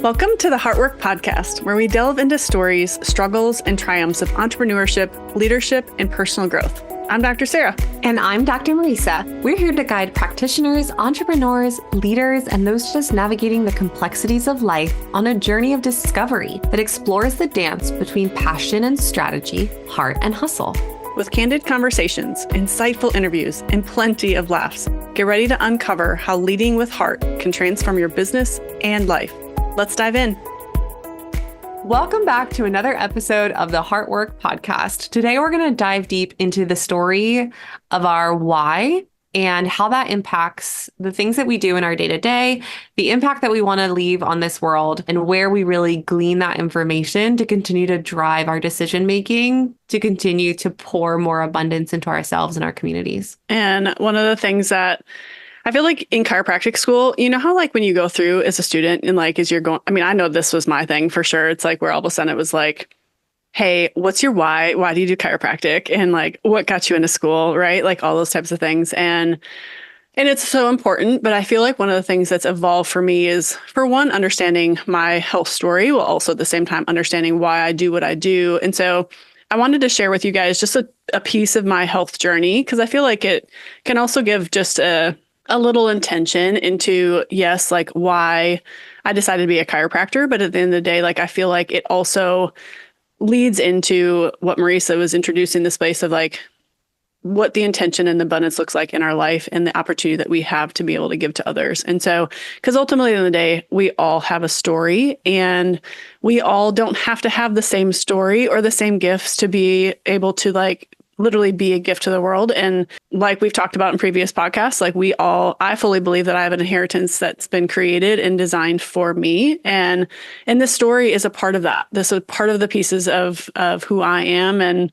Welcome to the Heartwork Podcast, where we delve into stories, struggles, and triumphs of entrepreneurship, leadership, and personal growth. I'm Dr. Sara. And I'm Dr. Marisa. We're here to guide practitioners, entrepreneurs, leaders, and those just navigating the complexities of life on a journey of discovery that explores the dance between passion and strategy, heart and hustle. With candid conversations, insightful interviews, and plenty of laughs, get ready to uncover how leading with heart can transform your business and life. Let's dive in. Welcome back to another episode of the Heartwork Podcast. Today, we're going to dive deep into the story of our why and how that impacts the things that we do in our day-to-day, the impact that we want to leave on this world, and where we really glean that information to continue to drive our decision-making, to continue to pour more abundance into ourselves and our communities. And one of the things that I feel like in chiropractic school, you know how like when you go through as a student and like as you're going, I mean, I know this was my thing for sure. It's like where all of a sudden it was like, hey, what's your why? Why do you do chiropractic? And like, what got you into school, right? Like all those types of things. And it's so important. But I feel like one of the things that's evolved for me is, for one, understanding my health story, while also at the same time understanding why I do what I do. And so I wanted to share with you guys just a piece of my health journey, because I feel like it can also give just a little intention into, yes, like why I decided to be a chiropractor. But at the end of the day, like I feel like it also leads into what Marisa was introducing, this place of like what the intention and the abundance looks like in our life and the opportunity that we have to be able to give to others. And so, because ultimately at the end of the day, we all have a story and we all don't have to have the same story or the same gifts to be able to like literally be a gift to the world. And like we've talked about in previous podcasts, like I fully believe that I have an inheritance that's been created and designed for me. And this story is a part of that. This is part of the pieces of who I am. And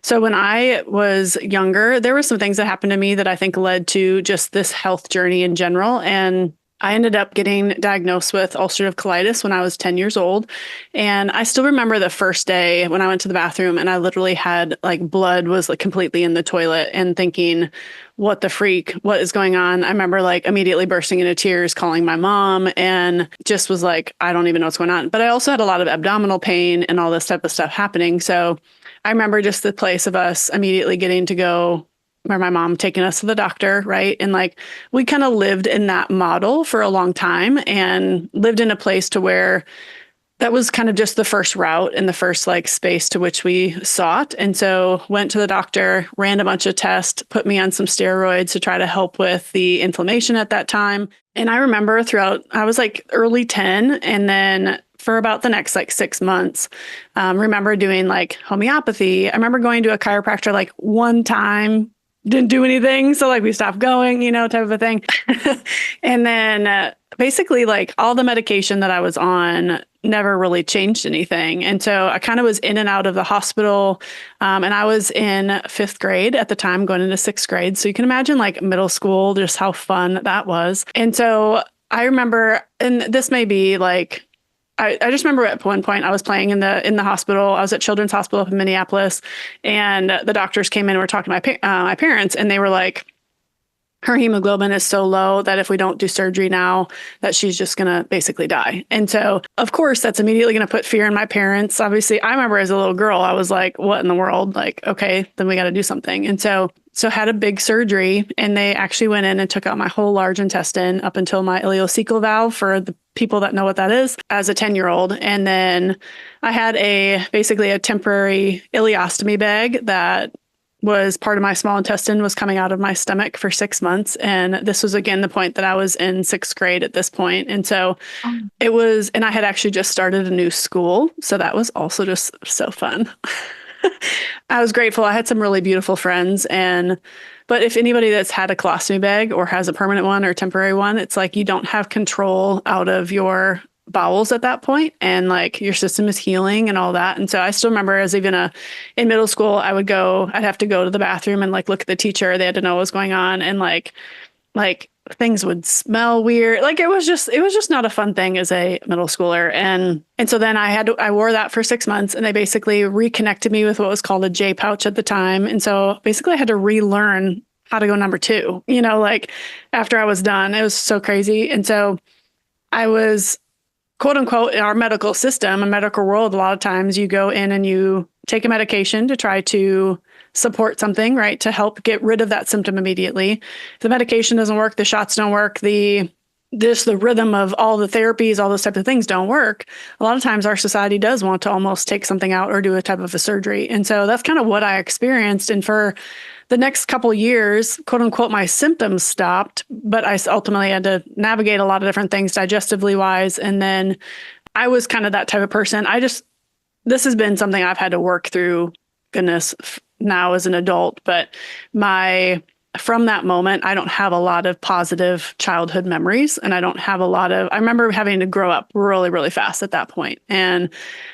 so when I was younger, there were some things that happened to me that I think led to just this health journey in general. And I ended up getting diagnosed with ulcerative colitis when I was 10 years old. And I still remember the first day when I went to the bathroom and I literally had like blood was like completely in the toilet and thinking, what the freak, what is going on? I remember like immediately bursting into tears, calling my mom, and just was like, I don't even know what's going on. But I also had a lot of abdominal pain and all this type of stuff happening. So I remember just the place of us immediately getting to go, where my mom taking us to the doctor, right? And like, we kind of lived in that model for a long time and lived in a place to where that was kind of just the first route and the first like space to which we sought. And so went to the doctor, ran a bunch of tests, put me on some steroids to try to help with the inflammation at that time. And I remember I was like early 10, and then for about the next like 6 months, remember doing like homeopathy. I remember going to a chiropractor like one time, didn't do anything. So like we stopped going, type of a thing. And then basically like all the medication that I was on never really changed anything. And so I kind of was in and out of the hospital. And I was in 5th grade at the time, going into 6th grade. So you can imagine like middle school, just how fun that was. And so I remember, and this may be like, I just remember at one point I was playing in the hospital. I was at Children's Hospital up in Minneapolis, and the doctors came in and were talking to my parents, and they were like, her hemoglobin is so low that if we don't do surgery now, that she's just going to basically die. And so, of course, that's immediately going to put fear in my parents. Obviously, I remember as a little girl, I was like, what in the world? Like, okay, then we got to do something. And so had a big surgery, and they actually went in and took out my whole large intestine up until my ileocecal valve, for the people that know what that is, as a 10-year-old. And then I had basically a temporary ileostomy bag that was part of my small intestine was coming out of my stomach for 6 months. And this was, again, the point that I was in 6th grade at this point. And so it was, and I had actually just started a new school. So that was also just so fun. I was grateful. I had some really beautiful friends. But if anybody that's had a colostomy bag or has a permanent one or a temporary one, it's like you don't have control out of your bowels at that point, and like your system is healing and all that. And so I still remember as even in middle school, I'd have to go to the bathroom and like look at the teacher. They had to know what was going on, and like things would smell weird. Like it was just not a fun thing as a middle schooler. And so then I wore that for 6 months, and they basically reconnected me with what was called a J pouch at the time. And so basically I had to relearn how to go number 2, like after I was done. It was so crazy. And so I was quote unquote, in our medical system, a medical world, a lot of times you go in and you take a medication to try to support something, right? To help get rid of that symptom immediately. If the medication doesn't work, the shots don't work, the rhythm of all the therapies, all those types of things don't work. A lot of times our society does want to almost take something out or do a type of a surgery. And so that's kind of what I experienced. And for the next couple of years, quote unquote, my symptoms stopped, but I ultimately had to navigate a lot of different things digestively wise. And then I was kind of that type of person. This has been something I've had to work through, goodness, now as an adult, but from that moment, I don't have a lot of positive childhood memories. And I remember having to grow up really, really fast at that point and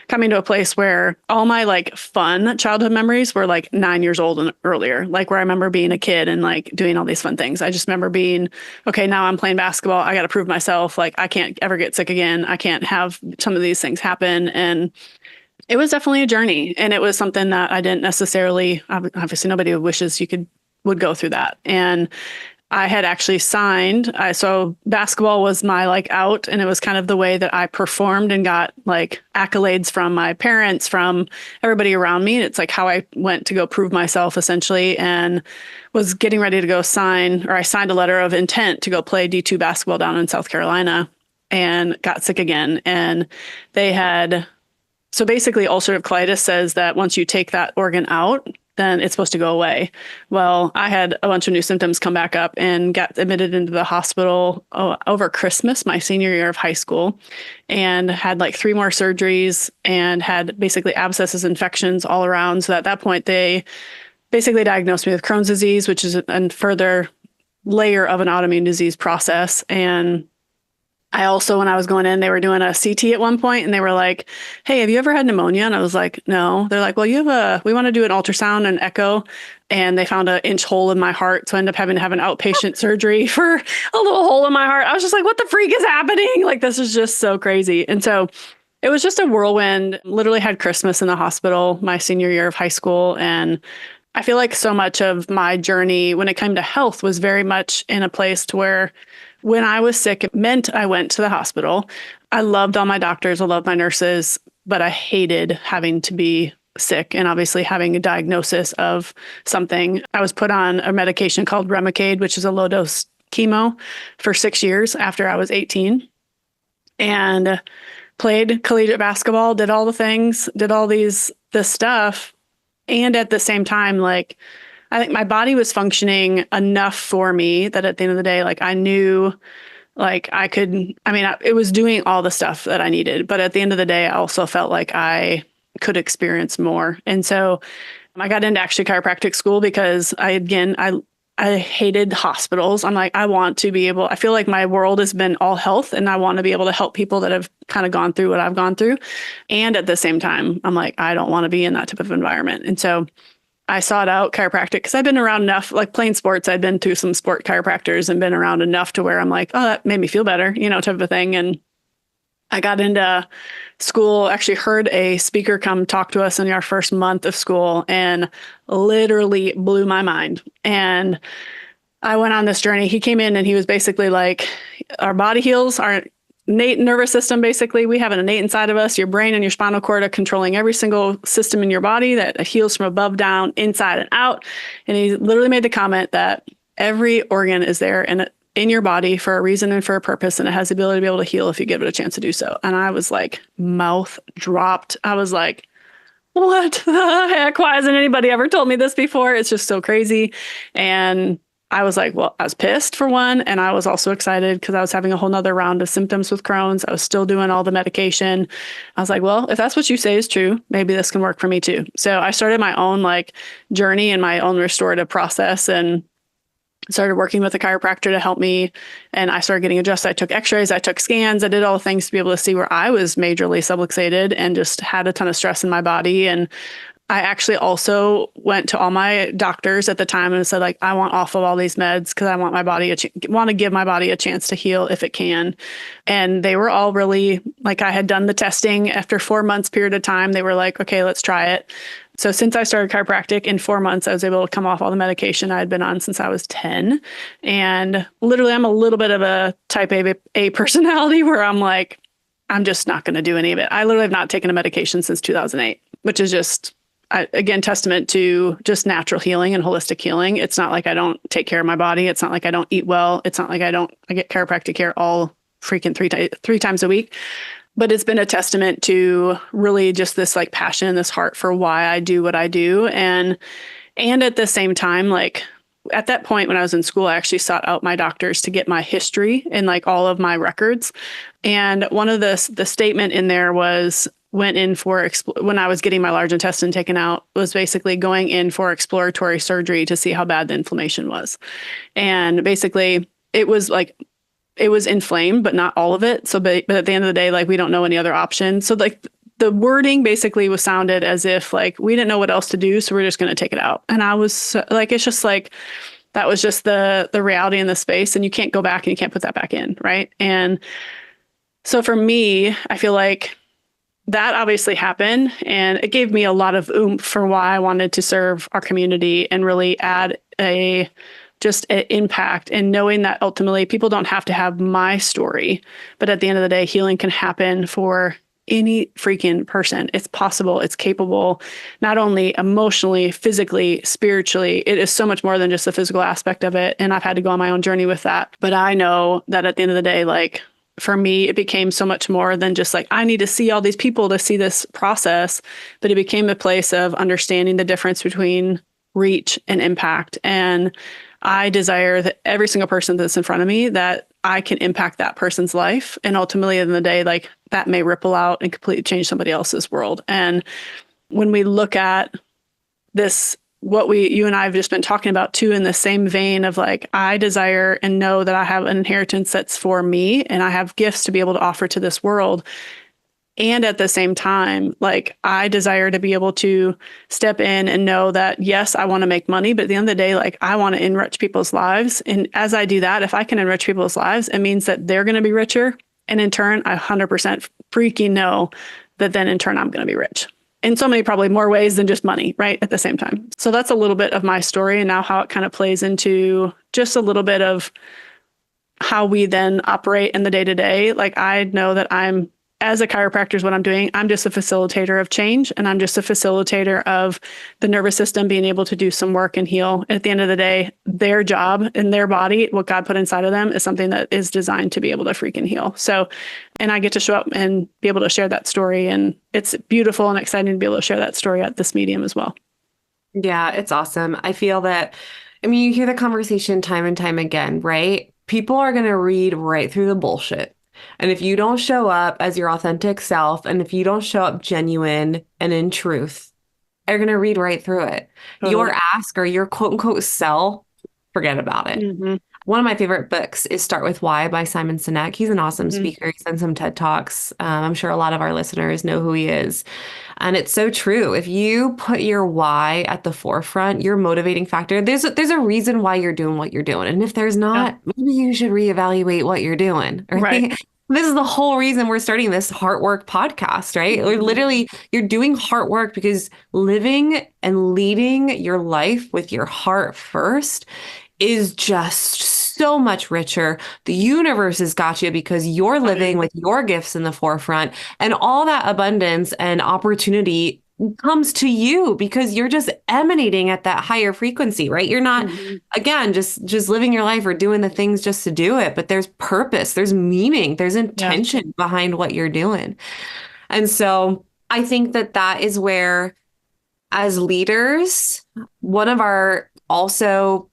coming to a place where all my like fun childhood memories were like 9 years old and earlier, like where I remember being a kid and like doing all these fun things. I just remember being, okay, now I'm playing basketball. I got to prove myself. Like I can't ever get sick again. I can't have some of these things happen. And it was definitely a journey. And it was something that I didn't necessarily, obviously nobody wishes would go through that. And I had actually so basketball was my like out, and it was kind of the way that I performed and got like accolades from my parents, from everybody around me. It's like how I went to go prove myself essentially, and was getting ready to go I signed a letter of intent to go play D2 basketball down in South Carolina, and got sick again. And so basically ulcerative colitis says that once you take that organ out, then it's supposed to go away. Well, I had a bunch of new symptoms come back up and got admitted into the hospital over Christmas, my senior year of high school, and had like 3 more surgeries and had basically abscesses, infections all around. So at that point, they basically diagnosed me with Crohn's disease, which is a further layer of an autoimmune disease process. And I also, when I was going in, they were doing a CT at one point and they were like, hey, have you ever had pneumonia? And I was like, no. They're like, well, we want to do an ultrasound and echo. And they found 1-inch hole in my heart. So I ended up having to have an outpatient surgery for a little hole in my heart. I was just like, what the freak is happening? Like, this is just so crazy. And so it was just a whirlwind. Literally had Christmas in the hospital my senior year of high school. And I feel like so much of my journey when it came to health was very much in a place to where when I was sick, it meant I went to the hospital. I loved all my doctors. I loved my nurses, but I hated having to be sick and obviously having a diagnosis of something. I was put on a medication called Remicade, which is a low dose chemo, for 6 years after I was 18, and played collegiate basketball, did all the things, did all this stuff. And at the same time, like, I think my body was functioning enough for me that at the end of the day, like I knew like it was doing all the stuff that I needed. But at the end of the day, I also felt like I could experience more. And so I got into actually chiropractic school because I hated hospitals. I'm like, I feel like my world has been all health and I want to be able to help people that have kind of gone through what I've gone through. And at the same time, I'm like, I don't want to be in that type of environment. And so I sought out chiropractic because I've been around enough, like playing sports. I'd been through some sport chiropractors and been around enough to where I'm like, oh, that made me feel better, type of thing. And I got into school, actually heard a speaker come talk to us in our first month of school and literally blew my mind. And I went on this journey. He came in and he was basically like, our body heals, our innate nervous system, basically. We have an innate inside of us. Your brain and your spinal cord are controlling every single system in your body that heals from above down, inside and out. And he literally made the comment that every organ is there in your body for a reason and for a purpose, and it has the ability to be able to heal if you give it a chance to do so. And I was like, mouth dropped. I was like, what the heck? Why hasn't anybody ever told me this before? It's just so crazy. And I was like, well, I was pissed for one. And I was also excited because I was having a whole nother round of symptoms with Crohn's. I was still doing all the medication. I was like, well, if that's what you say is true, maybe this can work for me too. So I started my own like journey and my own restorative process and started working with a chiropractor to help me. And I started getting adjusted. I took x-rays, I took scans, I did all the things to be able to see where I was majorly subluxated and just had a ton of stress in my body. And I actually also went to all my doctors at the time and said, like, I want off of all these meds because I want my body want to give my body a chance to heal if it can. And they were all really like, I had done the testing after 4 months period of time. They were like, okay, let's try it. So since I started chiropractic in 4 months, I was able to come off all the medication I had been on since I was 10. And literally, I'm a little bit of a type A personality where I'm like, I'm just not going to do any of it. I literally have not taken a medication since 2008, which is just, again, testament to just natural healing and holistic healing. It's not like I don't take care of my body. It's not like I don't eat well. It's not like I get chiropractic care all freaking three times a week. But it's been a testament to really just this like passion, this heart for why I do what I do. And at the same time, like at that point when I was in school, I actually sought out my doctors to get my history and like all of my records. And one of the statement in there was went in for when I was getting my large intestine taken out, was basically going in for exploratory surgery to see how bad the inflammation was. And basically it was inflamed, but not all of it. So, but at the end of the day, like we don't know any other option. So like the wording basically was sounded as if like we didn't know what else to do, so we're just going to take it out. And I was like, it's just like that was just the reality in the space, and you can't go back and you can't put that back in, right? And so for me, I feel like that obviously happened, and it gave me a lot of oomph for why I wanted to serve our community and really add just an impact, and knowing that ultimately people don't have to have my story, but at the end of the day, healing can happen for any freaking person. It's possible. It's capable, not only emotionally, physically, spiritually. It is so much more than just the physical aspect of it. And I've had to go on my own journey with that. But I know that at the end of the day, like for me, it became so much more than just like, I need to see all these people to see this process, but it became a place of understanding the difference between reach and impact. And I desire that every single person that's in front of me, that I can impact that person's life. And ultimately, in the day, like that may ripple out and completely change somebody else's world. And when we look at this, you and I have just been talking about too, in the same vein of like, I desire and know that I have an inheritance that's for me, and I have gifts to be able to offer to this world. And at the same time, like I desire to be able to step in and know that, yes, I want to make money, but at the end of the day, like I want to enrich people's lives. And as I do that, if I can enrich people's lives, it means that they're going to be richer. And in turn, I 100% freaking know that then in turn, I'm going to be rich in so many, probably more ways than just money, right? At the same time. So that's a little bit of my story, and now how it kind of plays into just a little bit of how we then operate in the day to day. Like I know that as a chiropractor is what I'm doing. I'm just a facilitator of change, and I'm just a facilitator of the nervous system being able to do some work and heal. At the end of the day, their job in their body, what God put inside of them, is something that is designed to be able to freaking heal. So, and I get to show up and be able to share that story. And it's beautiful and exciting to be able to share that story at this medium as well. Yeah, it's awesome. I feel that, I mean, you hear the conversation time and time again, right? People are going to read right through the bullshit. And if you don't show up as your authentic self, and if you don't show up genuine and in truth, they're going to read right through it. Totally. Your ask or your quote unquote sell, forget about it. Mm-hmm. One of my favorite books is Start With Why by Simon Sinek. He's an awesome speaker. He's done some TED Talks. I'm sure a lot of our listeners know who he is. And it's so true. If you put your why at the forefront, your motivating factor, there's a reason why you're doing what you're doing. And if there's not, maybe you should reevaluate what you're doing. Right? This is the whole reason we're starting this Heart Work podcast, right? You're doing heart work because living and leading your life with your heart first is just so much richer. The universe has got you because you're living with your gifts in the forefront, and all that abundance and opportunity comes to you because you're just emanating at that higher frequency, right? You're not, again, just living your life or doing the things just to do it, but there's purpose, there's meaning, there's intention behind what you're doing. And so I think that is where, as leaders, one of our also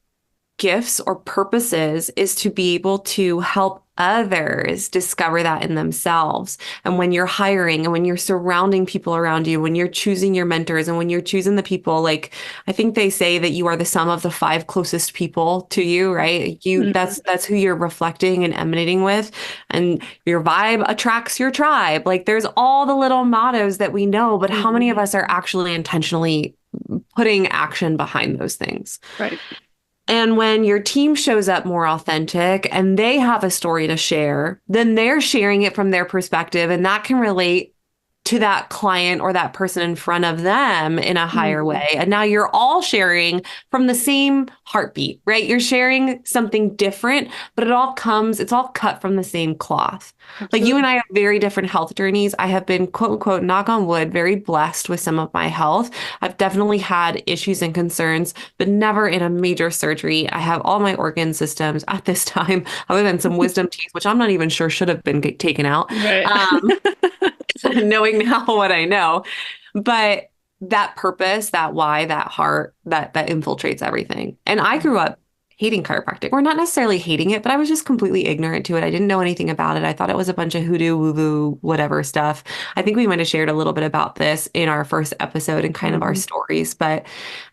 gifts or purposes is to be able to help others discover that in themselves. And when you're hiring and when you're surrounding people around you, when you're choosing your mentors and when you're choosing the people, like I think they say that you are the sum of the 5 closest people to you, right? That's who you're reflecting and emanating with. And your vibe attracts your tribe. Like there's all the little mottos that we know, but how many of us are actually intentionally putting action behind those things? Right. And when your team shows up more authentic and they have a story to share, then they're sharing it from their perspective, and that can relate to that client or that person in front of them in a higher way. And now you're all sharing from the same heartbeat, right? You're sharing something different, but it's all cut from the same cloth. Like you and I have very different health journeys. I have been, quote unquote, knock on wood, very blessed with some of my health. I've definitely had issues and concerns, but never in a major surgery. I have all my organ systems at this time, other than some wisdom teeth, which I'm not even sure should have been taken out. Right. Knowing now what I know. But that purpose, that why, that heart, that infiltrates everything. And I grew up hating chiropractic, or not necessarily hating it, but I was just completely ignorant to it. I didn't know anything about it. I thought it was a bunch of hoodoo, woo-woo, whatever stuff. I think we might have shared a little bit about this in our first episode and kind of our stories. But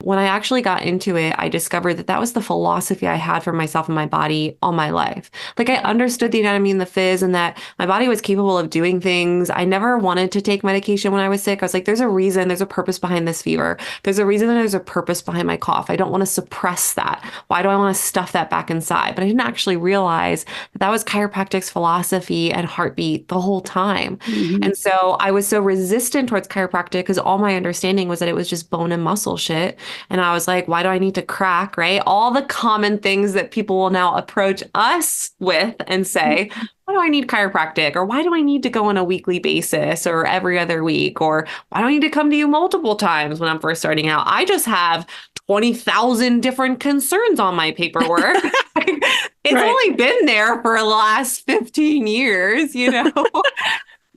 when I actually got into it, I discovered that that was the philosophy I had for myself and my body all my life. Like I understood the anatomy and the phys and that my body was capable of doing things. I never wanted to take medication when I was sick. I was like, there's a reason, there's a purpose behind this fever. There's a reason, there's a purpose behind my cough. I don't want to suppress that. Why do I want to stuff that back inside? But I didn't actually realize that that was chiropractic's philosophy and heartbeat the whole time. And so I was so resistant towards chiropractic because all my understanding was that it was just bone and muscle shit. And I was like, why do I need to crack, right? All the common things that people will now approach us with and say, why do I need chiropractic? Or why do I need to go on a weekly basis or every other week? Or why do I need to come to you multiple times when I'm first starting out? I just have 20,000 different concerns on my paperwork. It's only been there for the last 15 years, you know?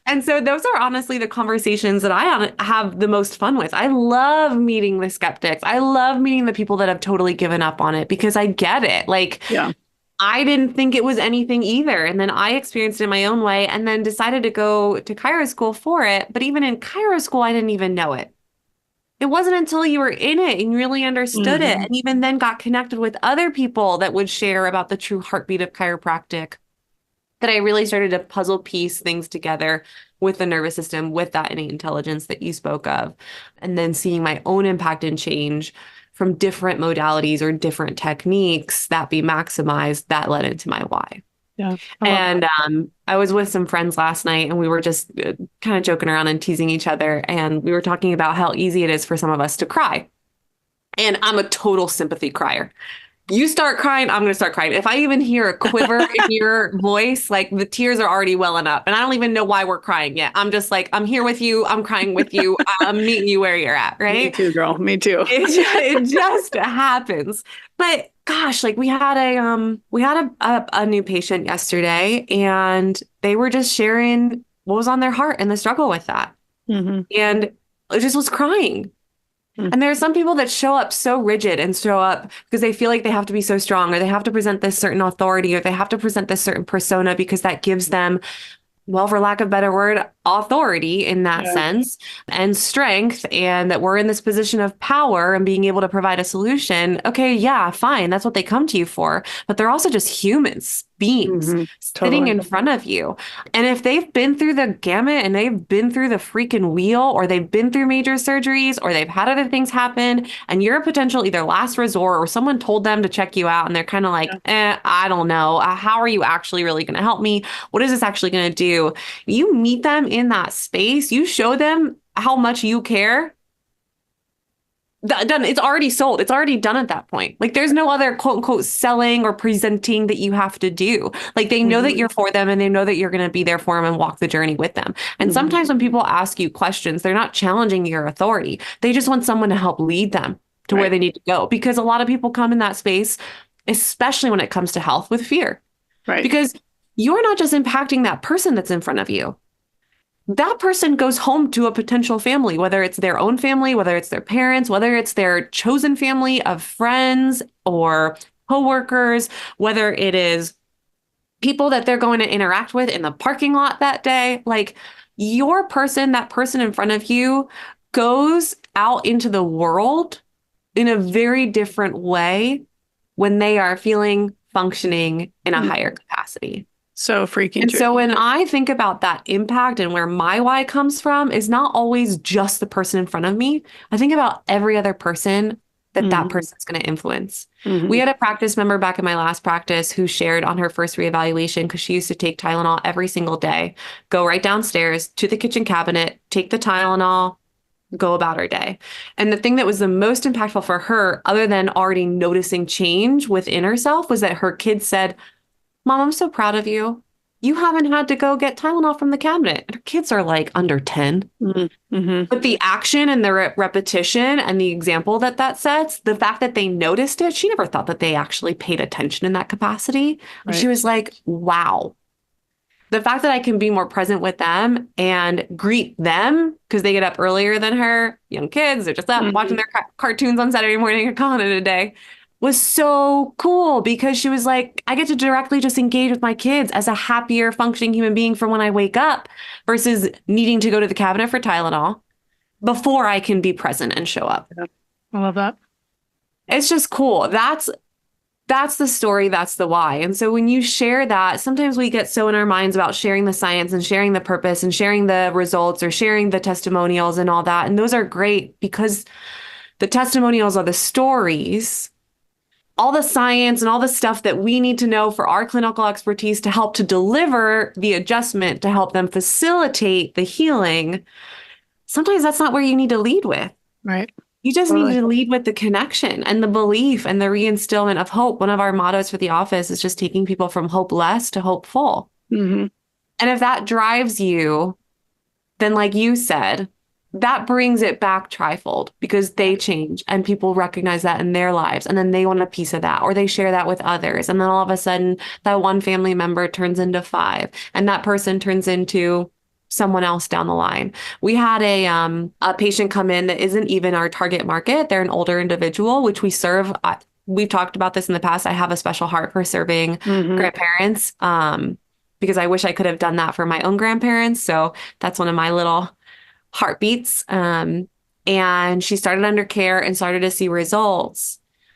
And so those are honestly the conversations that I have the most fun with. I love meeting the skeptics. I love meeting the people that have totally given up on it because I get it. Like, I didn't think it was anything either. And then I experienced it in my own way and then decided to go to chiro school for it. But even in chiro school, I didn't even know it. It wasn't until you were in it and really understood it, and even then got connected with other people that would share about the true heartbeat of chiropractic, that I really started to puzzle piece things together with the nervous system, with that innate intelligence that you spoke of, and then seeing my own impact and change from different modalities or different techniques that be maximized. That led into my why. Yeah. And I was with some friends last night and we were just kind of joking around and teasing each other. And we were talking about how easy it is for some of us to cry. And I'm a total sympathy crier. You start crying, I'm going to start crying. If I even hear a quiver in your voice, like the tears are already welling up. And I don't even know why we're crying yet. I'm just like, I'm here with you. I'm crying with you. I'm meeting you where you're at, right? Me too, girl. Me too. It just happens. But gosh, like we had a new patient yesterday and they were just sharing what was on their heart and the struggle with that. And it just was crying. And there are some people that show up so rigid and show up because they feel like they have to be so strong or they have to present this certain authority or they have to present this certain persona because that gives them, well, for lack of a better word, authority in that sense and strength, and that we're in this position of power and being able to provide a solution. Okay, yeah, fine. That's what they come to you for. But they're also just humans, beings sitting in front of you. And if they've been through the gamut and they've been through the freaking wheel, or they've been through major surgeries, or they've had other things happen, and you're a potential either last resort or someone told them to check you out and they're kind of like, I don't know. How are you actually really going to help me? What is this actually going to do? You meet them in that space, you show them how much you care. Done. It's already sold. It's already done at that point. Like there's no other quote unquote selling or presenting that you have to do. Like they know that you're for them and they know that you're going to be there for them and walk the journey with them. And sometimes when people ask you questions, they're not challenging your authority. They just want someone to help lead them to where they need to go. Because a lot of people come in that space, especially when it comes to health, with fear. Because you're not just impacting that person that's in front of you. That person goes home to a potential family, whether it's their own family, whether it's their parents, whether it's their chosen family of friends or coworkers, whether it is people that they're going to interact with in the parking lot that day. Like your person, that person in front of you goes out into the world in a very different way when they are feeling functioning in a higher capacity. So freaking And true. so when I think about that impact and where my why comes from is not always just the person in front of me. I think about every other person that person's going to influence. Mm-hmm. We had a practice member back in my last practice who shared on her first reevaluation, because she used to take Tylenol every single day, go right downstairs to the kitchen cabinet, take the Tylenol, go about her day. And the thing that was the most impactful for her, other than already noticing change within herself, was that her kids said, "Mom, I'm so proud of you. You haven't had to go get Tylenol from the cabinet." And her kids are like under 10. Mm-hmm. But the action and the repetition and the example that sets, the fact that they noticed it, she never thought that they actually paid attention in that capacity. And she was like, wow. The fact that I can be more present with them and greet them because they get up earlier than her, young kids, they're just up watching their cartoons on Saturday morning and calling it a day, was so cool, because she was like, I get to directly just engage with my kids as a happier functioning human being from when I wake up versus needing to go to the cabinet for Tylenol before I can be present and show up. Yeah. I love that. It's just cool. That's the story. That's the why. And so when you share that, sometimes we get so in our minds about sharing the science and sharing the purpose and sharing the results or sharing the testimonials and all that. And those are great because the testimonials are the stories, all the science and all the stuff that we need to know for our clinical expertise to help to deliver the adjustment, to help them facilitate the healing. Sometimes that's not where you need to lead with. Right. You just need to lead with the connection and the belief and the reinstillment of hope. One of our mottos for the office is just taking people from hopeless to hopeful. Mm-hmm. And if that drives you, then like you said, that brings it back trifold, because they change and people recognize that in their lives. And then they want a piece of that, or they share that with others. And then all of a sudden that one family member turns into 5, and that person turns into someone else down the line. We had a patient come in that isn't even our target market. They're an older individual, which we serve. We've talked about this in the past. I have a special heart for serving grandparents, because I wish I could have done that for my own grandparents. So that's one of my little heartbeats. And she started under care and started to see results.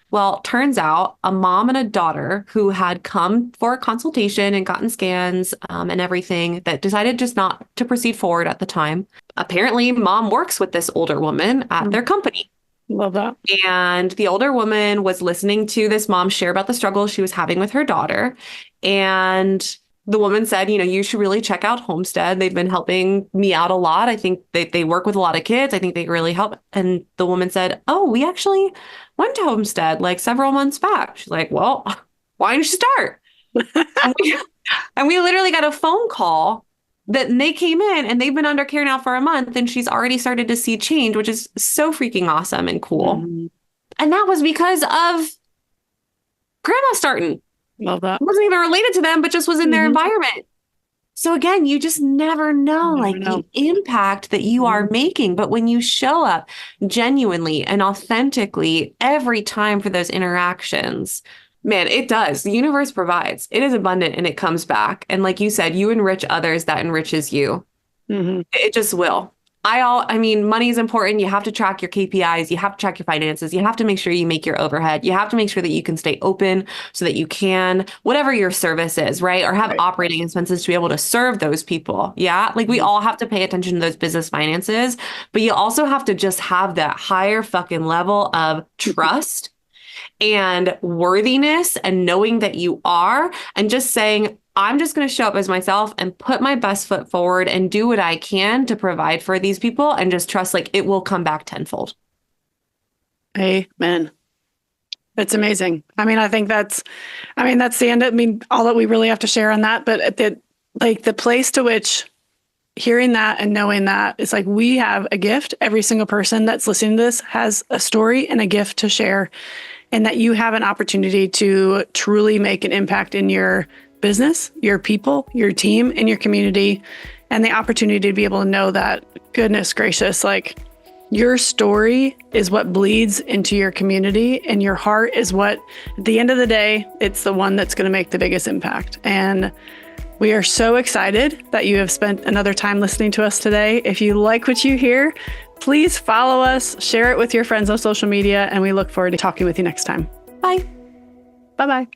Well, turns out a mom and a daughter who had come for a consultation and gotten scans and everything, that decided just not to proceed forward at the time. Apparently, mom works with this older woman at their company. Love that. And the older woman was listening to this mom share about the struggles she was having with her daughter. And the woman said, you should really check out Homestead. They've been helping me out a lot. I think they work with a lot of kids. I think they really help. And the woman said, oh, we actually went to Homestead like several months back. She's like, well, why didn't you start? and we literally got a phone call that they came in and they've been under care now for a month, and she's already started to see change, which is so freaking awesome and cool. Mm-hmm. And that was because of grandma starting. Love that. It wasn't even related to them, but just was in their environment. So again, you just never know the impact that you are making. But when you show up genuinely and authentically every time for those interactions, man, it does. The universe provides. It is abundant and it comes back. And like you said, you enrich others, that enriches you. Mm-hmm. It just will. I mean, money is important. You have to track your KPIs. You have to track your finances. You have to make sure you make your overhead. You have to make sure that you can stay open so that you can, whatever your service is, right? Or have operating expenses to be able to serve those people. Yeah. Like we all have to pay attention to those business finances, but you also have to just have that higher fucking level of trust and worthiness and knowing that you are, and just saying, I'm just going to show up as myself and put my best foot forward and do what I can to provide for these people, and just trust like it will come back tenfold. Amen. It's amazing. I mean, I think that's the end. I mean, all that we really have to share on that, but the place to which hearing that and knowing that it's like, we have a gift. Every single person that's listening to this has a story and a gift to share, and that you have an opportunity to truly make an impact in your business, your people, your team, and your community, and the opportunity to be able to know that, goodness gracious, like your story is what bleeds into your community, and your heart is what, at the end of the day, it's the one that's going to make the biggest impact. And we are so excited that you have spent another time listening to us today. If you like what you hear, please follow us, share it with your friends on social media, and we look forward to talking with you next time. Bye. Bye-bye.